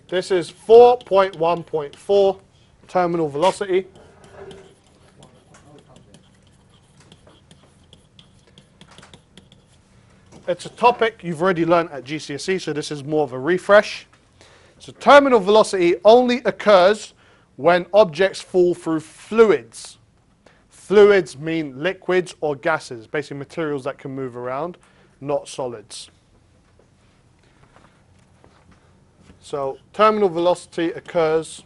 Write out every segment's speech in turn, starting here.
This is 4.1.4 terminal velocity. It's a topic you've already learned at GCSE, so this is more of a refresh. So terminal velocity only occurs when objects fall through fluids. Fluids mean liquids or gases, basically materials that can move around, not solids. So terminal velocity occurs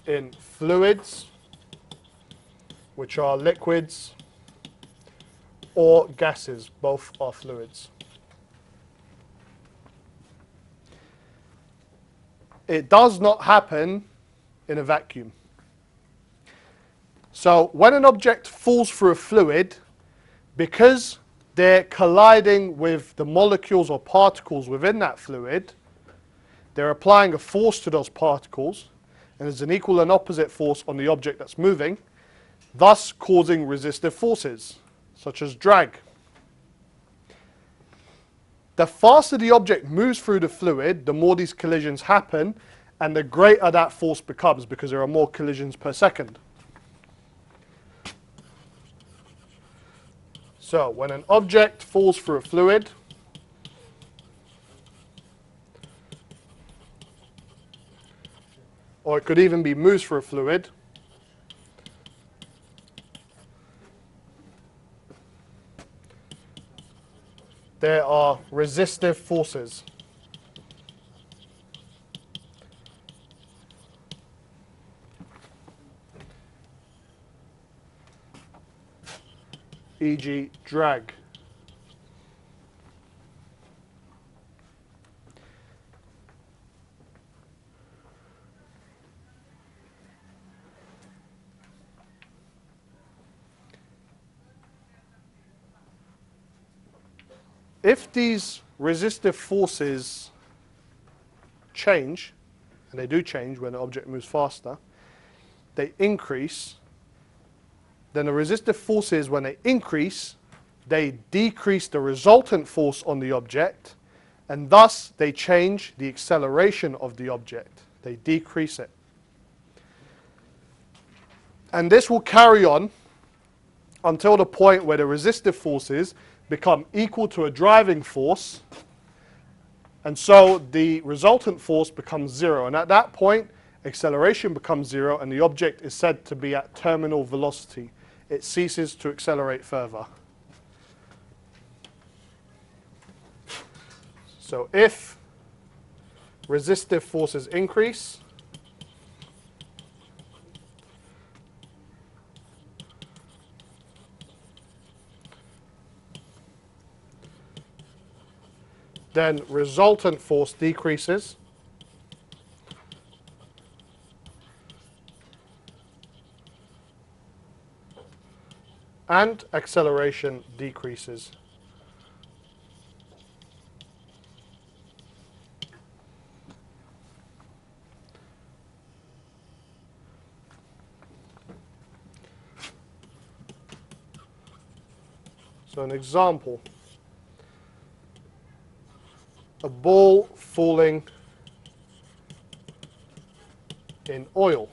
in fluids, which are liquids, or gases, both are fluids. It does not happen in a vacuum. So when an object falls through a fluid, because they're colliding with the molecules or particles within that fluid, they're applying a force to those particles, and there's an equal and opposite force on the object that's moving, thus causing resistive forces, such as drag. The faster the object moves through the fluid, the more these collisions happen, and the greater that force becomes because there are more collisions per second. So when an object falls through a fluid, or it could even be moves through a fluid, there are resistive forces. E.g. drag. If these resistive forces change, and they do change when the object moves faster, they increase, then the resistive forces, when they increase, they decrease the resultant force on the object, and thus they change the acceleration of the object. They decrease it. And this will carry on until the point where the resistive forces become equal to a driving force, and so the resultant force becomes zero. And at that point, acceleration becomes zero, and the object is said to be at terminal velocity. It ceases to accelerate further. So if resistive forces increase, then resultant force decreases, and acceleration decreases. So an example, a ball falling in oil.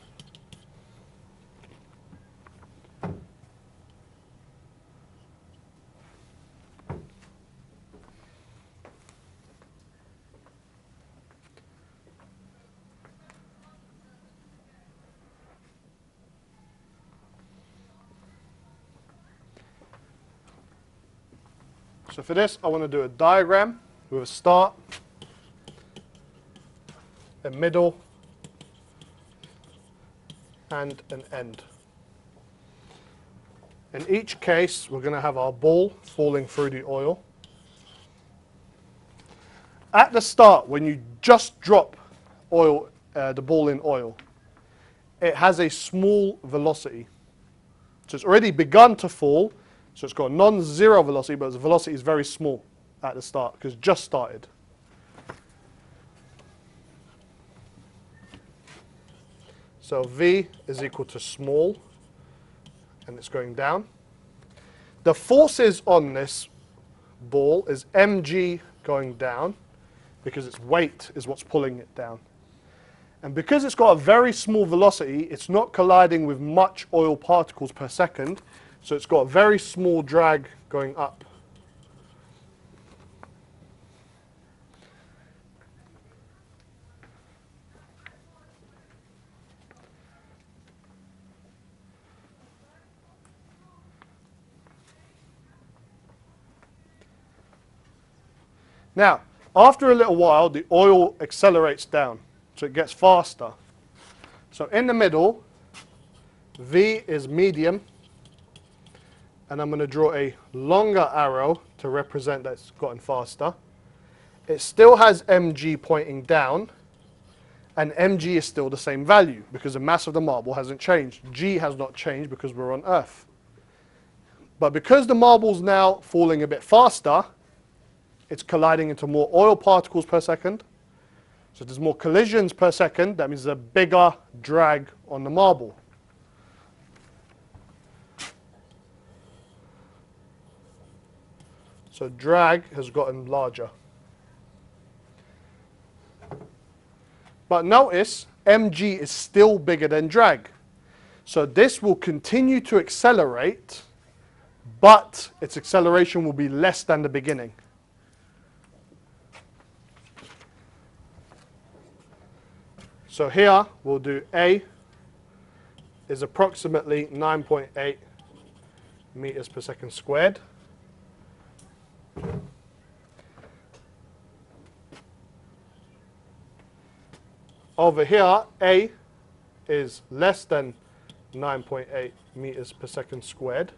So for this, I want to do a diagram with a start, a middle, and an end. In each case, we're going to have our ball falling through the oil. At the start, when you just drop the ball in oil, it has a small velocity. So it's already begun to fall, so it's got a non-zero velocity, but the velocity is very small at the start because it just started. So V is equal to small, and it's going down. The forces on this ball is mg going down, because its weight is what's pulling it down. And because it's got a very small velocity, it's not colliding with much oil particles per second, so it's got a very small drag going up. Now, after a little while, the oil accelerates down, so it gets faster. So in the middle, V is medium, and I'm going to draw a longer arrow to represent that it's gotten faster. It still has mg pointing down, and mg is still the same value because the mass of the marble hasn't changed. G has not changed because we're on Earth. But because the marble's now falling a bit faster, it's colliding into more oil particles per second. So there's more collisions per second. That means there's a bigger drag on the marble. So drag has gotten larger. But notice, mg is still bigger than drag. So this will continue to accelerate, but its acceleration will be less than the beginning. So here we'll do A is approximately 9.8 meters per second squared. Over here, A is less than 9.8 meters per second squared.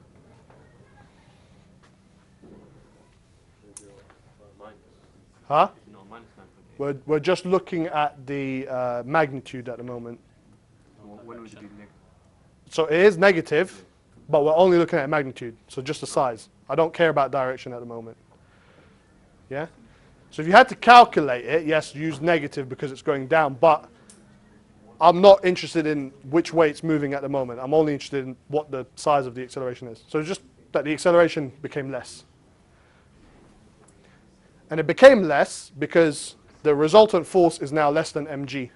Huh? We're just looking at the magnitude at the moment. When would it be negative? So it is negative, but we're only looking at magnitude, so just the size. I don't care about direction at the moment. Yeah? So if you had to calculate it, yes, use negative because it's going down, but I'm not interested in which way it's moving at the moment. I'm only interested in what the size of the acceleration is. So just that the acceleration became less. And it became less because the resultant force is now less than mg.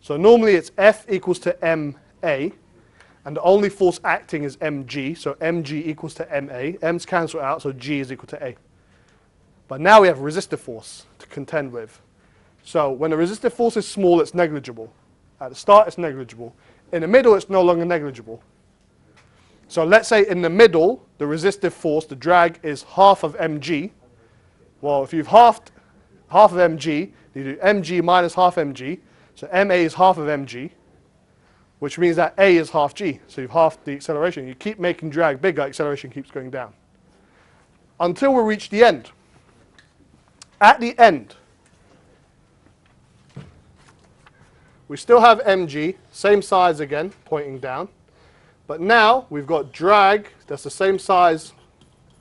So normally it's F equals to ma, and the only force acting is mg, so mg equals to ma. M's cancel out, so g is equal to a. But now we have resistive force to contend with. So when the resistive force is small, it's negligible. At the start, it's negligible. In the middle, it's no longer negligible. So let's say in the middle, the resistive force, the drag, is half of mg. Well, if you've halved half of mg, you do mg minus half mg. So ma is half of mg, which means that a is half g. So you've halved the acceleration. You keep making drag bigger, acceleration keeps going down. Until we reach the end. At the end, we still have mg, same size again, pointing down. But now we've got drag that's the same size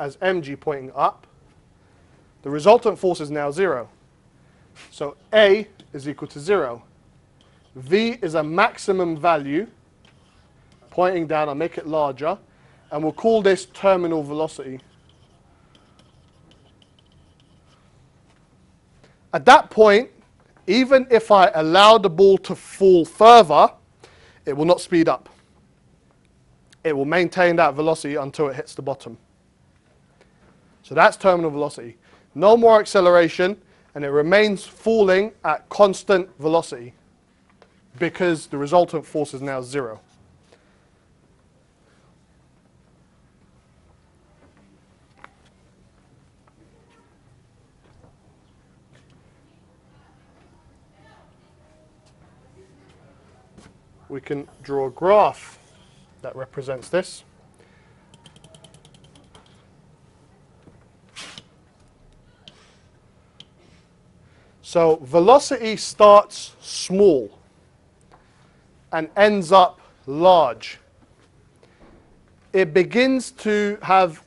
as mg pointing up. The resultant force is now 0. So A is equal to 0. V is a maximum value pointing down. I'll make it larger. And we'll call this terminal velocity. At that point, even if I allow the ball to fall further, it will not speed up. It will maintain that velocity until it hits the bottom. So that's terminal velocity. No more acceleration, and it remains falling at constant velocity because the resultant force is now 0. We can draw a graph that represents this. So velocity starts small and ends up large. It begins to have,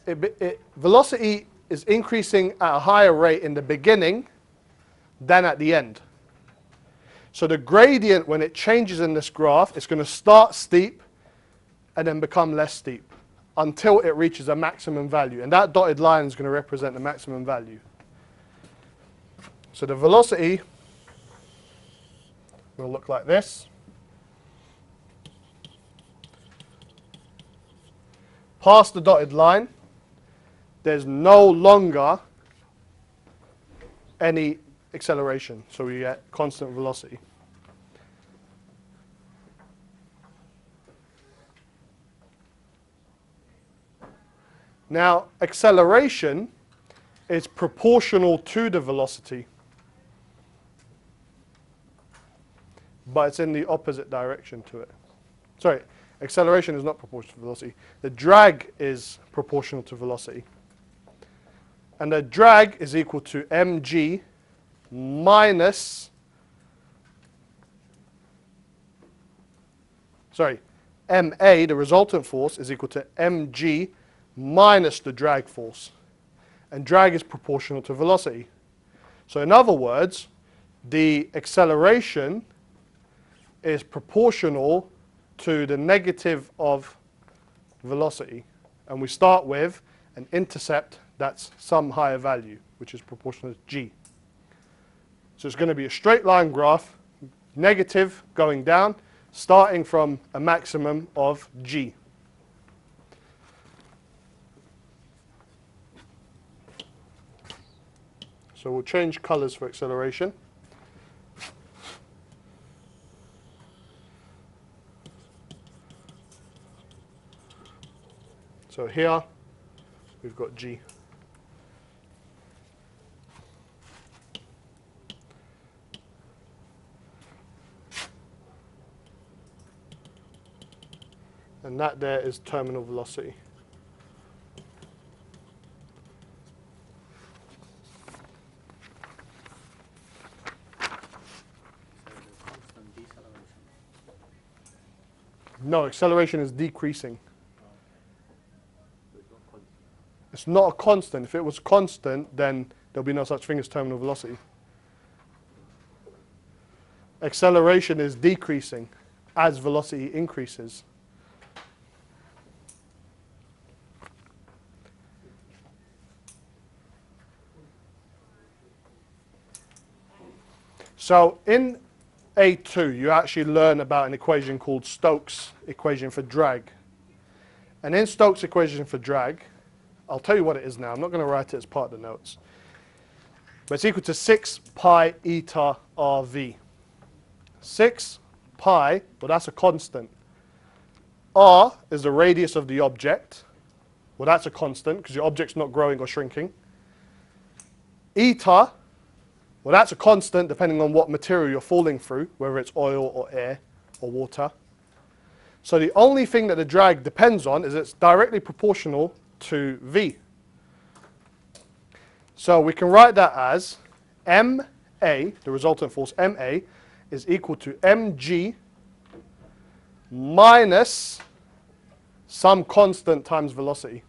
velocity is increasing at a higher rate in the beginning than at the end. So the gradient, when it changes in this graph, it's going to start steep and then become less steep. until it reaches a maximum value. And that dotted line is going to represent the maximum value. So the velocity will look like this. Past the dotted line, there's no longer any acceleration. So we get constant velocity. Now, acceleration is proportional to the velocity, but it's in the opposite direction to it. Sorry, acceleration is not proportional to velocity. The drag is proportional to velocity. And the drag is equal to mg minus, ma, the resultant force, is equal to mg minus the drag force. And drag is proportional to velocity. So in other words, the acceleration is proportional to the negative of velocity. And we start with an intercept that's some higher value, which is proportional to g. So it's going to be a straight line graph, negative going down, starting from a maximum of g. So we'll change colors for acceleration. So here we've got g. And that there is terminal velocity. No, acceleration is decreasing. It's not a constant. If it was constant, then there'll be no such thing as terminal velocity. Acceleration is decreasing as velocity increases. So in A2, you actually learn about an equation called Stokes' equation for drag. And in Stokes' equation for drag, I'll tell you what it is now. I'm not going to write it as part of the notes. But it's equal to 6 pi eta RV. 6 pi, well, that's a constant. R is the radius of the object. Well, that's a constant because your object's not growing or shrinking. Eta, well, that's a constant depending on what material you're falling through, whether it's oil or air or water. So the only thing that the drag depends on is it's directly proportional to V. So we can write that as MA, the resultant force MA, is equal to mg minus some constant times velocity.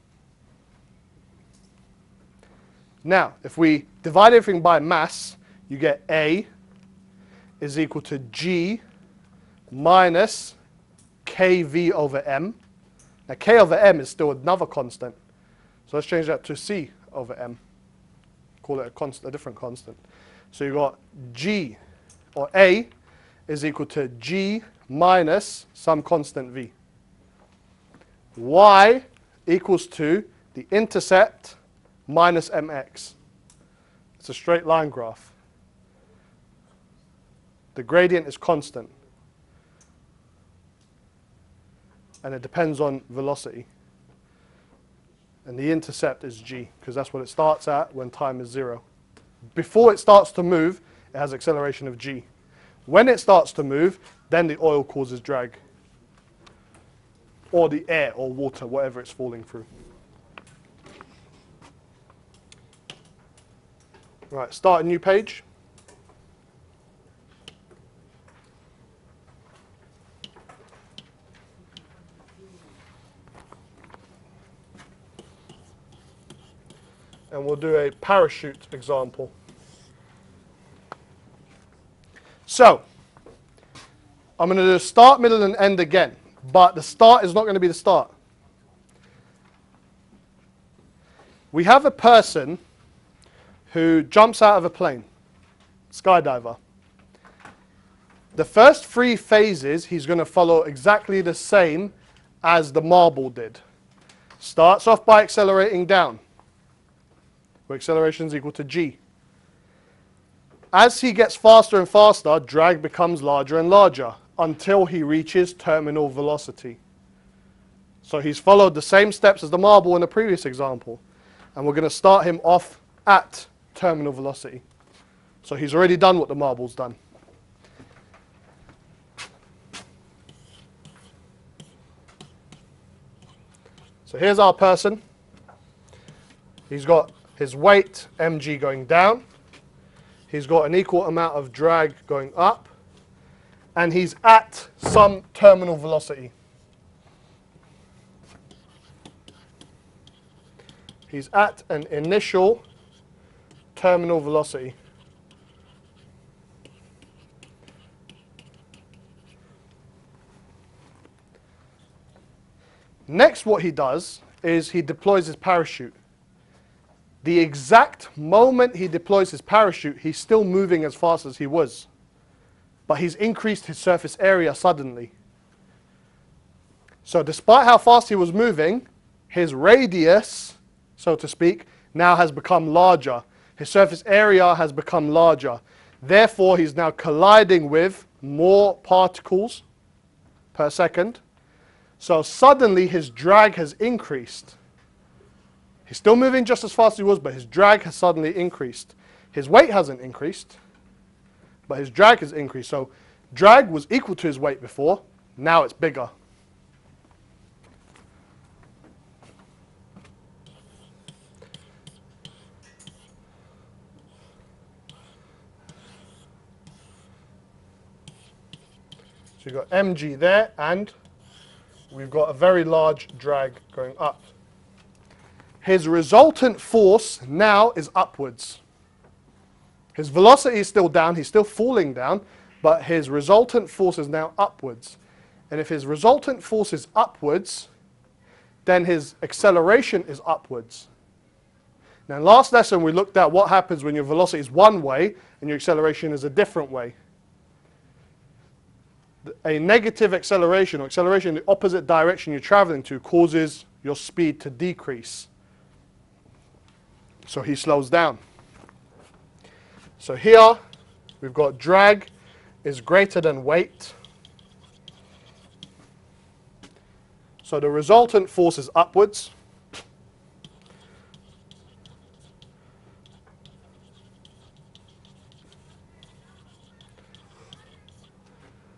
Now, if we divide everything by mass, you get A is equal to G minus kV over m. Now, K over m is still another constant. So let's change that to C over m. Call it a different constant. So you've got G, or A, is equal to G minus some constant V. Y equals to the intercept minus mx. It's a straight line graph. The gradient is constant. And it depends on velocity. And the intercept is g, because that's what it starts at when time is 0. Before it starts to move, it has acceleration of g. When it starts to move, then the oil causes drag. Or the air or water, whatever it's falling through. Right, start a new page. And we'll do a parachute example. So, I'm going to do start, middle, and end again. But the start is not going to be the start. We have a person who jumps out of a plane, skydiver. The first 3 phases, he's going to follow exactly the same as the marble did. Starts off by accelerating down, where acceleration is equal to g. As he gets faster and faster, drag becomes larger and larger until he reaches terminal velocity. So he's followed the same steps as the marble in the previous example. And we're going to start him off at terminal velocity. So he's already done what the marble's done. So here's our person. He's got his weight, mg, going down. He's got an equal amount of drag going up. And he's at some terminal velocity. He's at an initial terminal velocity. Next, what he does is he deploys his parachute. The exact moment he deploys his parachute, he's still moving as fast as he was. But he's increased his surface area suddenly. So despite how fast he was moving, his radius, so to speak, now has become larger. His surface area has become larger. Therefore, he's now colliding with more particles per second. So suddenly his drag has increased. He's still moving just as fast as he was, but his drag has suddenly increased. His weight hasn't increased, but his drag has increased. So drag was equal to his weight before, now it's bigger. So you've got mg there, and we've got a very large drag going up. His resultant force now is upwards. His velocity is still down, he's still falling down, but his resultant force is now upwards. And if his resultant force is upwards, then his acceleration is upwards. Now, in last lesson we looked at what happens when your velocity is one way and your acceleration is a different way. A negative acceleration, or acceleration in the opposite direction you're traveling to, causes your speed to decrease. So he slows down. So here we've got drag is greater than weight. So the resultant force is upwards.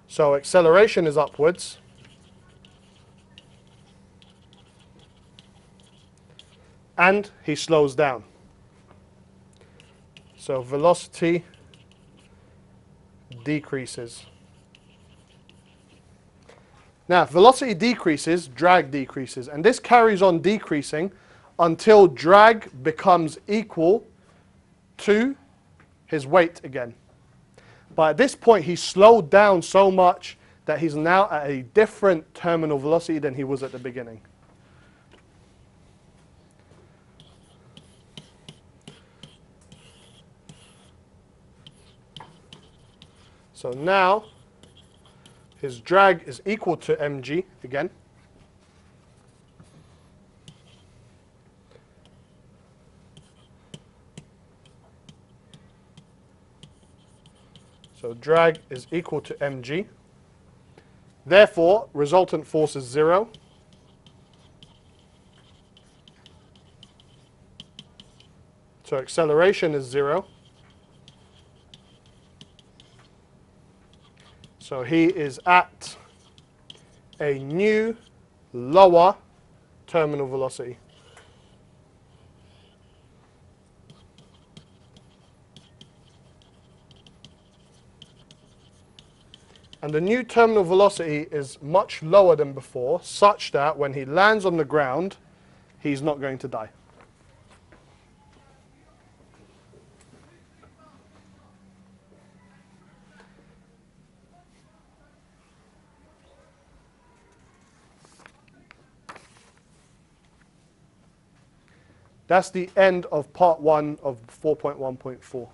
So acceleration is upwards. And he slows down. So velocity decreases. Now, if velocity decreases, drag decreases. And this carries on decreasing until drag becomes equal to his weight again. But at this point, he's slowed down so much that he's now at a different terminal velocity than he was at the beginning. So now, his drag is equal to mg again. So drag is equal to mg. Therefore, resultant force is 0. So acceleration is 0. So he is at a new, lower terminal velocity. And the new terminal velocity is much lower than before, such that when he lands on the ground, he's not going to die. That's the end of part 1 of 4.1.4.